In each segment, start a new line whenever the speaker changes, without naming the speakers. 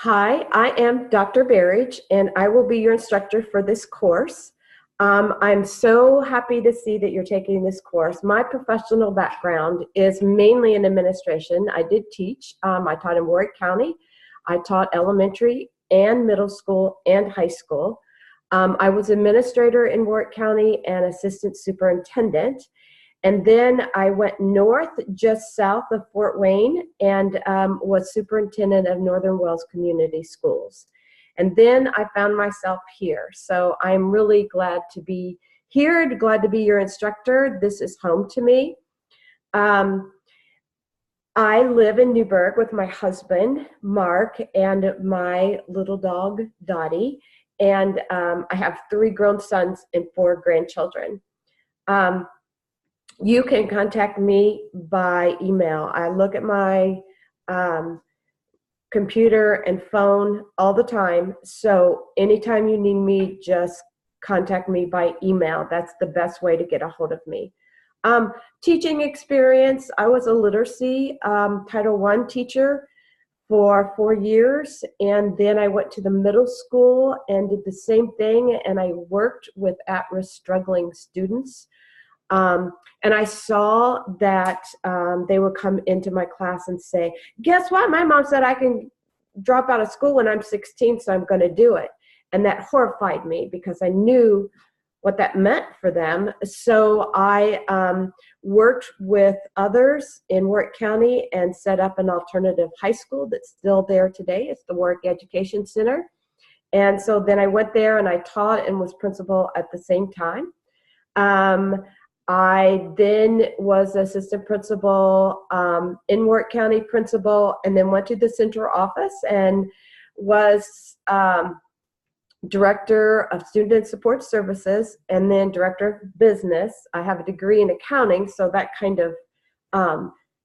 Hi, I am Dr. Berridge, and I will be your instructor for this course. I'm so happy to see that you're taking this course. My professional background is mainly in administration. I did teach. I taught in Warwick County. I taught elementary and middle school and high school. I was administrator in Warwick County and assistant superintendent. And then I went north, just south of Fort Wayne, and was superintendent of Northern Wales Community Schools. And then I found myself here. So I'm really glad to be here, glad to be your instructor. This is home to me. I live in Newburgh with my husband, Mark, and my little dog, Dottie. And I have 3 grown sons and 4 grandchildren. You can contact me by email. I look at my computer and phone all the time. So anytime you need me, just contact me by email. That's the best way to get a hold of me. Teaching experience, I was a literacy Title I teacher for 4 years, and then I went to the middle school and did the same thing, and I worked with at-risk struggling students. And I saw that they would come into my class and say, guess what? My mom said I can drop out of school when I'm 16, so I'm going to do it. And that horrified me because I knew what that meant for them. So I worked with others in Warwick County and set up an alternative high school that's still there today. It's the Warwick Education Center. And so then I went there and I taught and was principal at the same time. I then was assistant principal in Warwick County principal, and then went to the central office and was director of student support services and then director of business. I have a degree in accounting, so that kind of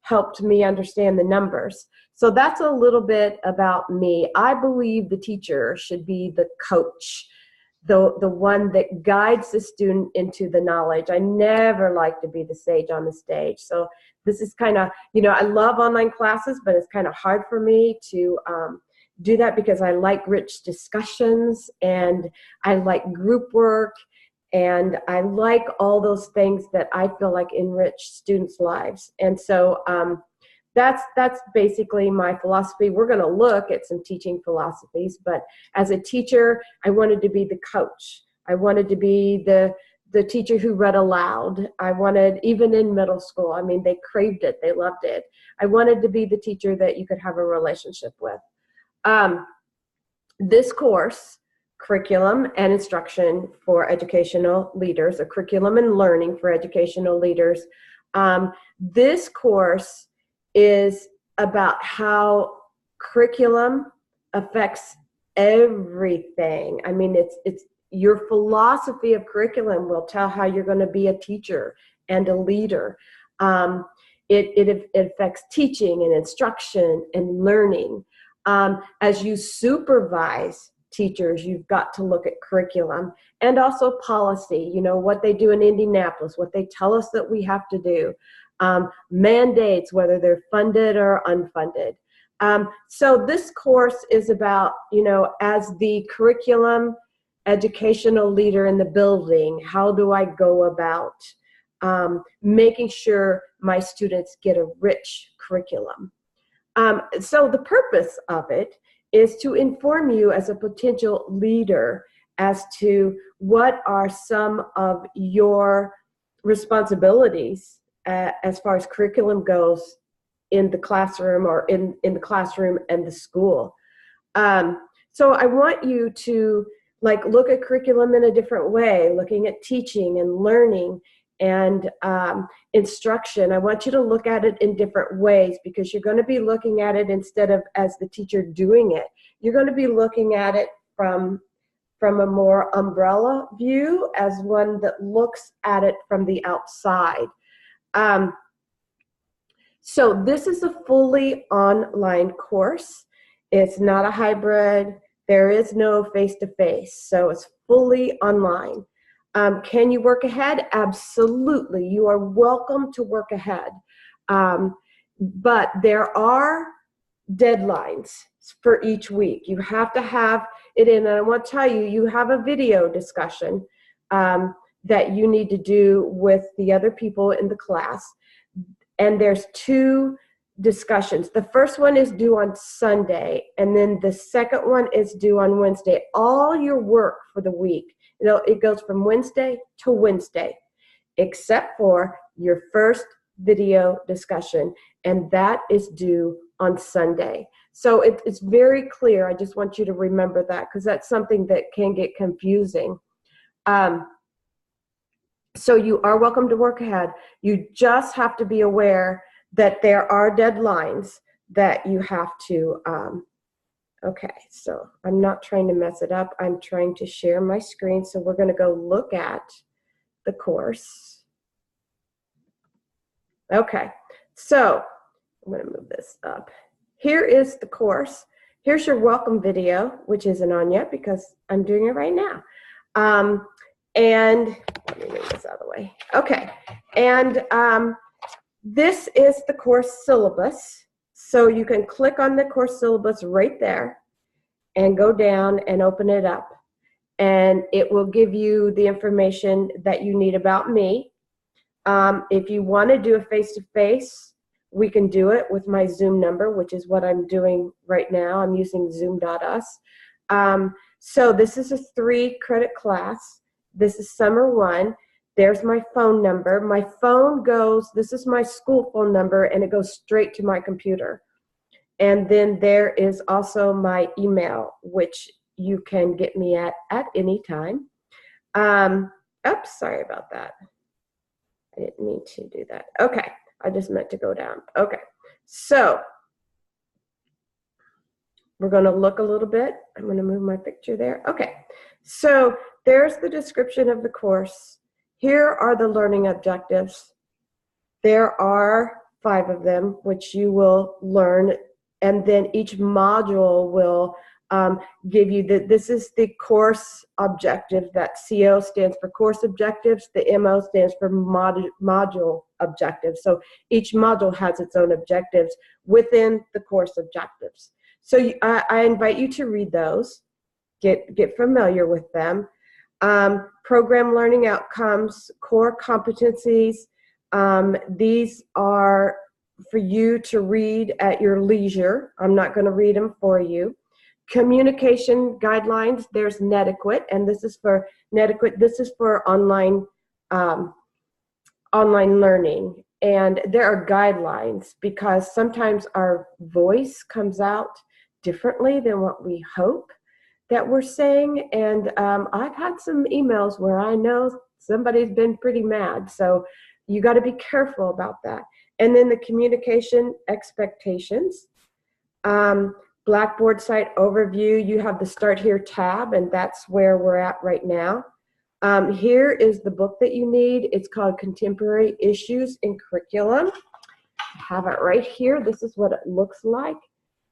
helped me understand the numbers. So that's a little bit about me. I believe the teacher should be the coach, the one that guides the student into the knowledge. I never like to be the sage on the stage. So this is kind of, I love online classes, but it's kind of hard for me to do that because I like rich discussions and I like group work and I like all those things that I feel like enrich students' lives. And so that's basically my philosophy. We're going to look at some teaching philosophies, but as a teacher, I wanted to be the coach. I wanted to be the teacher who read aloud. I wanted, even in middle school, I mean, they craved it. They loved it. I wanted to be the teacher that you could have a relationship with. This course, Curriculum and Instruction for Educational Leaders, or Curriculum and Learning for Educational Leaders, this course is about how curriculum affects everything. I mean, it's your philosophy of curriculum will tell how you're going to be a teacher and a leader. It affects teaching and instruction and learning. As you supervise teachers, you've got to look at curriculum and also policy, what they do in Indianapolis, what they tell us that we have to do. Mandates, whether they're funded or unfunded. So this course is about, as the curriculum educational leader in the building, how do I go about making sure my students get a rich curriculum? So the purpose of it is to inform you as a potential leader as to what are some of your responsibilities as far as curriculum goes in the classroom or in the classroom and the school. So I want you to look at curriculum in a different way, looking at teaching and learning and instruction. I want you to look at it in different ways because you're going to be looking at it instead of as the teacher doing it. You're going to be looking at it from a more umbrella view, as one that looks at it from the outside. So this is a fully online course. It's not a hybrid. There is no face-to-face. So it's fully online. Can you work ahead? Absolutely. You are welcome to work ahead. But there are deadlines for each week. You have to have it in, and I want to tell you, you have a video discussion that you need to do with the other people in the class. And there's 2 discussions. The first one is due on Sunday, and then the second one is due on Wednesday. All your work for the week, it goes from Wednesday to Wednesday, except for your first video discussion, and that is due on Sunday. So it's very clear. I just want you to remember that, because that's something that can get confusing. So you are welcome to work ahead. You just have to be aware that there are deadlines that you have to, okay, so I'm not trying to mess it up. I'm trying to share my screen. So we're going to go look at the course. Okay, so I'm going to move this up. Here is the course. Here's your welcome video, which isn't on yet because I'm doing it right now. And let me move this out of the way. Okay, and this is the course syllabus. So you can click on the course syllabus right there and go down and open it up. And it will give you the information that you need about me. If you want to do a face-to-face, we can do it with my Zoom number, which is what I'm doing right now. I'm using Zoom.us. So this is a 3-credit class. This is summer 1. There's my phone number. My phone goes, this is my school phone number, and it goes straight to my computer. And then there is also my email, which you can get me at any time. Oops, sorry about that. I didn't mean to do that. Okay, I just meant to go down. Okay, so we're going to look a little bit. I'm going to move my picture there. Okay, so there's the description of the course. Here are the learning objectives. There are 5 of them, which you will learn, and then each module will give you this is the course objective. That CO stands for course objectives. The MO stands for module objectives. So each module has its own objectives within the course objectives. So I invite you to read those, get familiar with them. Program learning outcomes, core competencies. These are for you to read at your leisure. I'm not going to read them for you. Communication guidelines, there's Netiquette, and this is for Netiquette. This is for online learning. And there are guidelines because sometimes our voice comes out differently than what we hope that we're saying. And I've had some emails where I know somebody's been pretty mad. So you got to be careful about that. And then the communication expectations. Blackboard site overview, you have the Start Here tab, and that's where we're at right now. Here is the book that you need. It's called Contemporary Issues in Curriculum. I have it right here. This is what it looks like.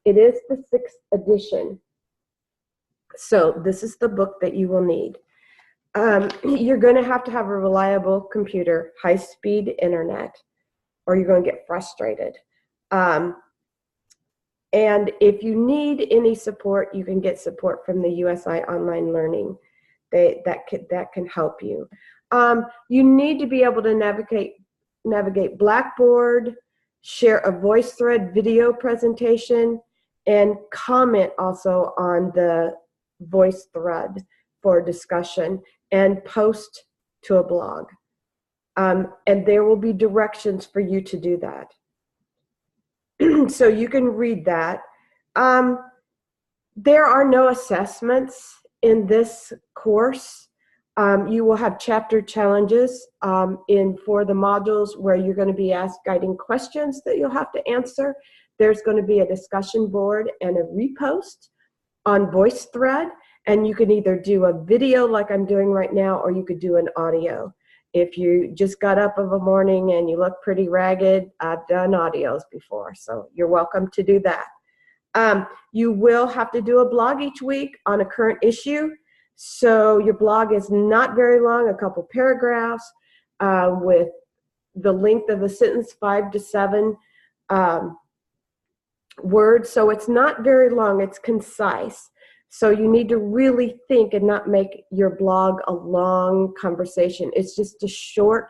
It is the 6th edition. So this is the book that you will need. You're going to have a reliable computer, high-speed internet, or you're going to get frustrated. And if you need any support, you can get support from the USI Online Learning. That can help you. You need to be able to navigate Blackboard, share a VoiceThread video presentation, and comment also on the VoiceThread for discussion, and post to a blog. And there will be directions for you to do that. So you can read that. There are no assessments in this course. You will have chapter challenges for the modules where you're going to be asked guiding questions that you'll have to answer. There's going to be a discussion board and a repost on VoiceThread, and you can either do a video like I'm doing right now, or you could do an audio. If you just got up of a morning and you look pretty ragged, I've done audios before, so you're welcome to do that. You will have to do a blog each week on a current issue. So your blog is not very long, a couple paragraphs with the length of a sentence, 5 to 7 words, so it's not very long, it's concise. So you need to really think and not make your blog a long conversation. It's just a short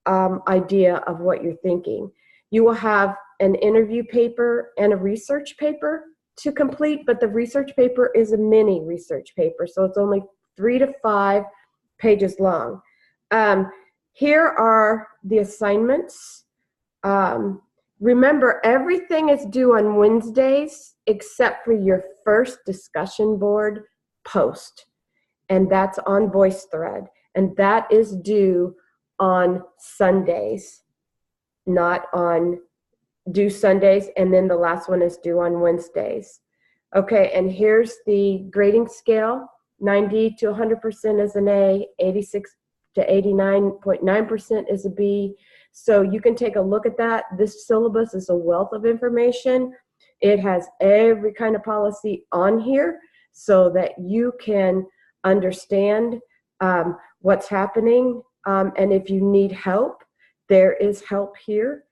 idea of what you're thinking. You will have an interview paper and a research paper to complete, but the research paper is a mini research paper, so it's only 3 to 5 pages long. Here are the assignments. Remember, everything is due on Wednesdays except for your first discussion board post, and that's on VoiceThread, and that is due on Sundays, not on due Sundays, and then the last one is due on Wednesdays. Okay, and here's the grading scale. 90 to 100% is an A, 86 to 89.9% is a B. So you can take a look at that. This syllabus is a wealth of information. It has every kind of policy on here so that you can understand what's happening. And if you need help, there is help here.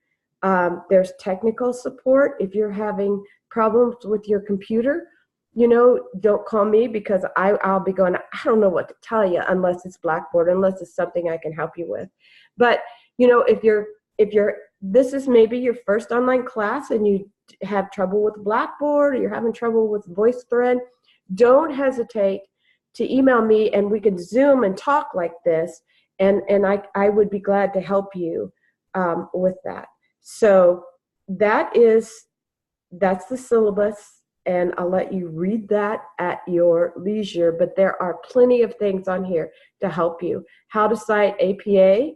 There's technical support. If you're having problems with your computer, you know, don't call me, because I'll be going, I don't know what to tell you unless it's Blackboard, unless it's something I can help you with. But, you know, if this is maybe your first online class and you have trouble with Blackboard, or you're having trouble with VoiceThread, don't hesitate to email me, and we can Zoom and talk like this, and I would be glad to help you with that. So that's the syllabus, and I'll let you read that at your leisure, but there are plenty of things on here to help you. How to cite APA,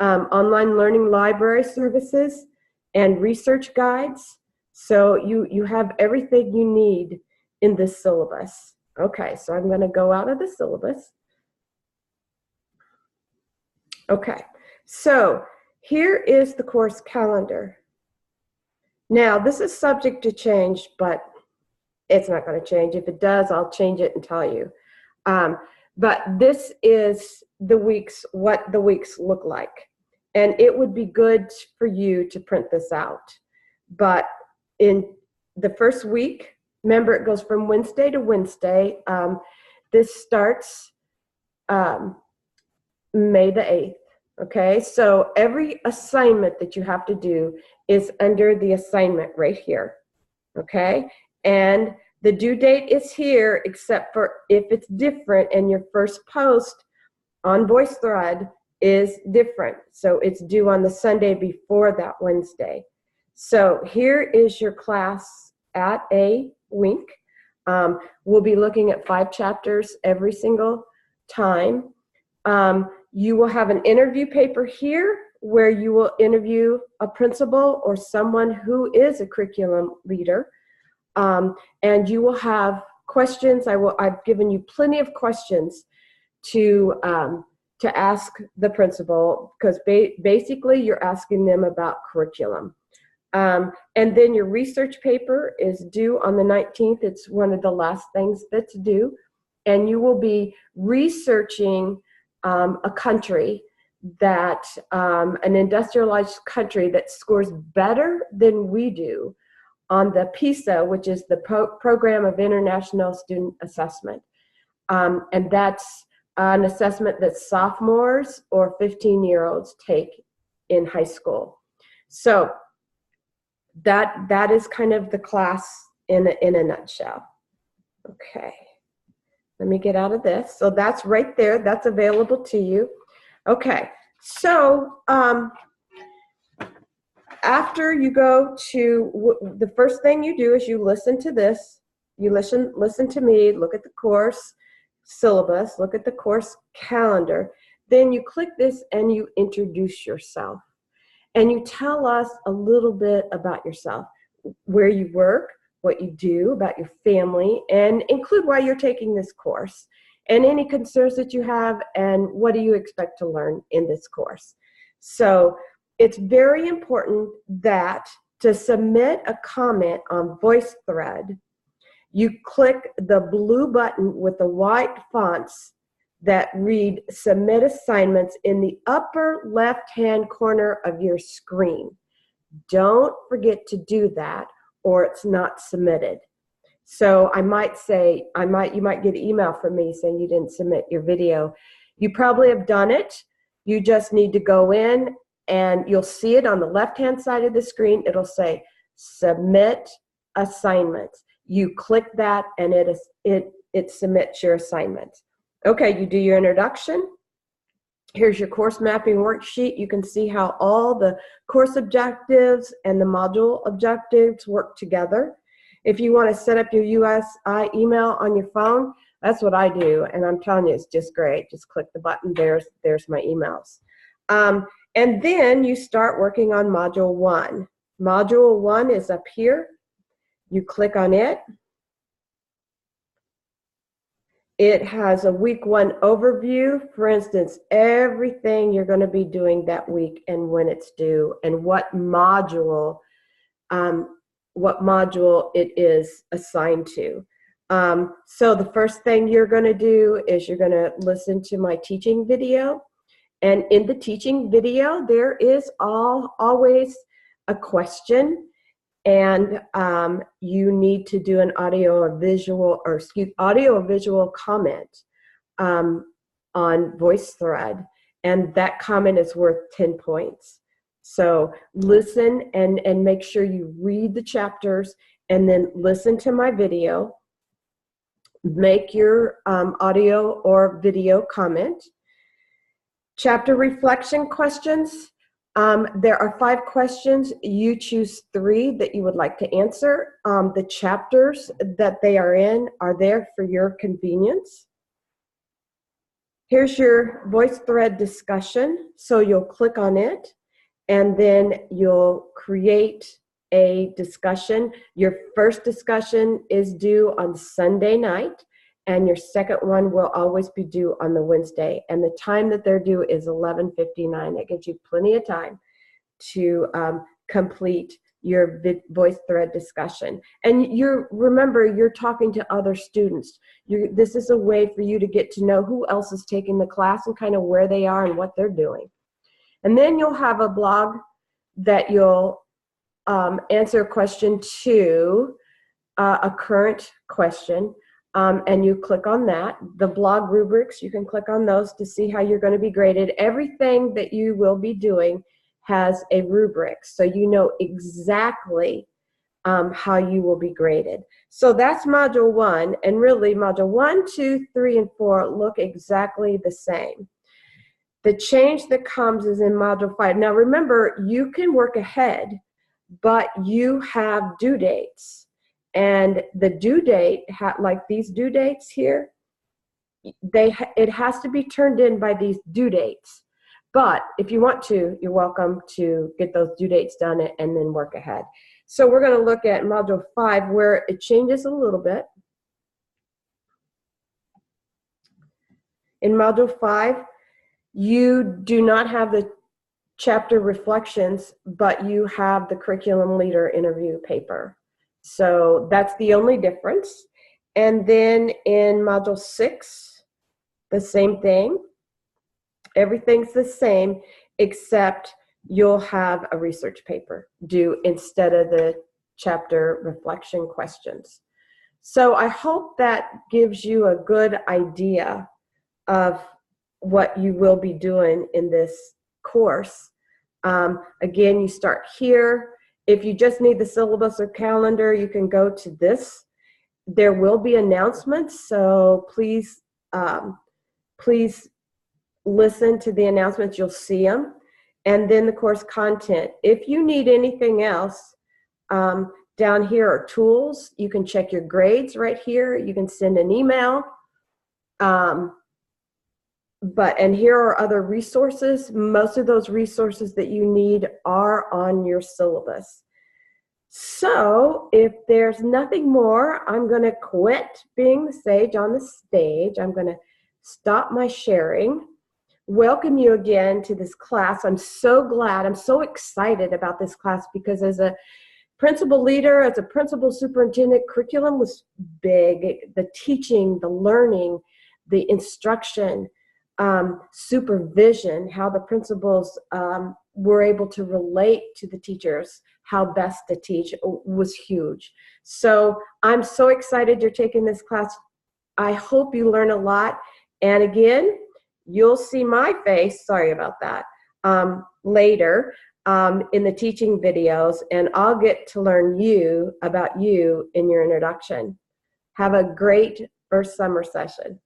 online learning library services, and research guides. So you have everything you need in this syllabus. Okay, so I'm going to go out of the syllabus. Okay, so here is the course calendar. Now, this is subject to change, but it's not going to change. If it does, I'll change it and tell you. But this is what the weeks look like. And it would be good for you to print this out. But in the first week, remember, it goes from Wednesday to Wednesday. This starts May the 8th. Okay, so every assignment that you have to do is under the assignment right here. Okay, and the due date is here, except for if it's different and your first post on VoiceThread is different. So it's due on the Sunday before that Wednesday. So here is your class at a link. We'll be looking at 5 chapters every single time. You will have an interview paper here where you will interview a principal or someone who is a curriculum leader. And you will have questions. I've given you plenty of questions to ask the principal, because basically you're asking them about curriculum. And then your research paper is due on the 19th. It's one of the last things that's due. And you will be researching a country that, an industrialized country that scores better than we do on the PISA, which is the Program of International Student Assessment. And that's an assessment that sophomores or 15-year-olds take in high school. So that is kind of the class in a nutshell. Okay. Let me get out of this. So that's right there. That's available to you. Okay. So after you go to, the first thing you do is you listen to this. You listen to me, look at the course syllabus, look at the course calendar. Then you click this and you introduce yourself. And you tell us a little bit about yourself, where you work, what you do, about your family, and include why you're taking this course, and any concerns that you have, and what do you expect to learn in this course. So it's very important that to submit a comment on VoiceThread, you click the blue button with the white fonts that read Submit Assignments in the upper left-hand corner of your screen. Don't forget to do that, or it's not submitted. So I might say, you might get an email from me saying you didn't submit your video. You probably have done it. You just need to go in and you'll see it on the left-hand side of the screen. It'll say submit assignments. You click that and it submits your assignments. Okay, you do your introduction. Here's your course mapping worksheet. You can see how all the course objectives and the module objectives work together. If you want to set up your USI email on your phone, that's what I do. And I'm telling you, it's just great. Just click the button. There's my emails. And then you start working on Module 1. Module 1 is up here. You click on it. It has a week 1 overview. For instance, everything you're going to be doing that week and when it's due and what module it is assigned to. So the first thing you're going to do is you're going to listen to my teaching video. And in the teaching video, there is always a question. And you need to do an audio or visual comment on VoiceThread, and that comment is worth 10 points. So listen and make sure you read the chapters, and then listen to my video. Make your audio or video comment. Chapter reflection questions. There are 5 questions. You choose 3 that you would like to answer. The chapters that they are in are there for your convenience. Here's your VoiceThread discussion. So you'll click on it, and then you'll create a discussion. Your first discussion is due on Sunday night, and your second one will always be due on the Wednesday. And the time that they're due is 11:59. That gives you plenty of time to complete your VoiceThread discussion. And remember, you're talking to other students. This is a way for you to get to know who else is taking the class and kind of where they are and what they're doing. And then you'll have a blog that you'll answer a question to, a current question. And you click on that. The blog rubrics, you can click on those to see how you're going to be graded. Everything that you will be doing has a rubric, so you know exactly how you will be graded. So that's Module 1, and really Module 1, 2, 3, and 4 look exactly the same. The change that comes is in Module 5. Now remember, you can work ahead, but you have due dates. And the due date, like these due dates here, it has to be turned in by these due dates. But if you want to, you're welcome to get those due dates done and then work ahead. So we're going to look at Module 5, where it changes a little bit. In Module 5, you do not have the chapter reflections, but you have the curriculum leader interview paper. So that's the only difference. And then in Module 6, the same thing. Everything's the same, except you'll have a research paper due instead of the chapter reflection questions. So I hope that gives you a good idea of what you will be doing in this course. Again, you start here. If you just need the syllabus or calendar, you can go to this. There will be announcements, so please listen to the announcements. You'll see them. And then the course content. If you need anything else, down here are tools. You can check your grades right here. You can send an email. And here are other resources. Most of those resources that you need are on your syllabus. So if there's nothing more, I'm going to quit being the sage on the stage. I'm going to stop my sharing. Welcome you again to this class. I'm so glad, I'm so excited about this class, because as a principal leader, as a principal superintendent, curriculum was big. The teaching, the learning, the instruction, supervision, how the principals were able to relate to the teachers, how best to teach was huge. So I'm so excited you're taking this class. I hope you learn a lot. And again, you'll see my face, sorry about that, later in the teaching videos, and I'll get to learn about you in your introduction. Have a great first summer session.